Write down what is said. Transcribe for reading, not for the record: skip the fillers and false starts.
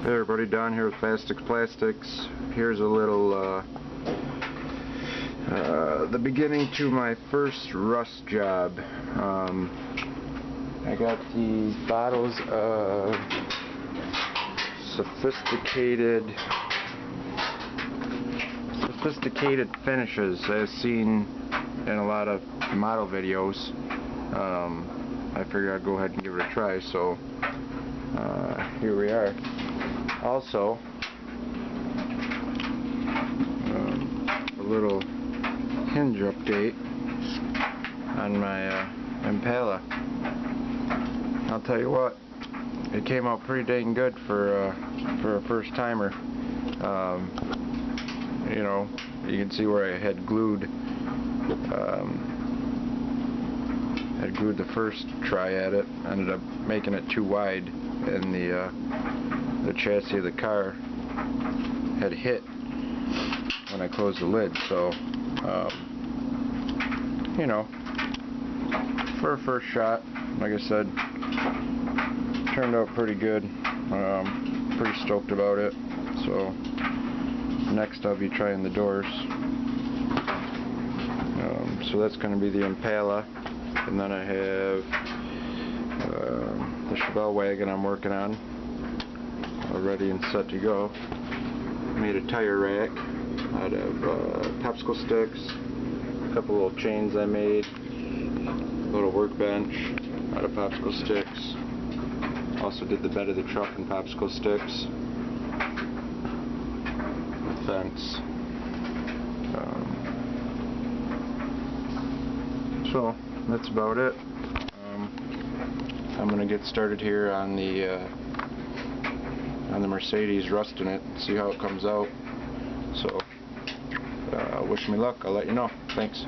Hey everybody, Don here with Plastics. Here's a little the beginning to my first rust job. I got these bottles of sophisticated finishes as seen in a lot of model videos. I figured I'd go ahead and give it a try, so here we are. Also, a little hinge update on my Impala. I'll tell you what, it came out pretty dang good for a first timer. You know, you can see where I had glued the first try at it. Ended up making it too wide, and the chassis of the car had hit when I closed the lid. So you know, for a first shot, like I said, turned out pretty good. Pretty stoked about it. So next I'll be trying the doors. So that's going to be the Impala, and then I have the Chevelle wagon I'm working on, all ready and set to go. Made a tire rack out of popsicle sticks, a couple little chains I made, a little workbench out of popsicle sticks. Also did the bed of the truck in popsicle sticks. Fence. So that's about it. I'm gonna get started here on the Mercedes, rusting it, and see how it comes out. So wish me luck. I'll let you know. Thanks.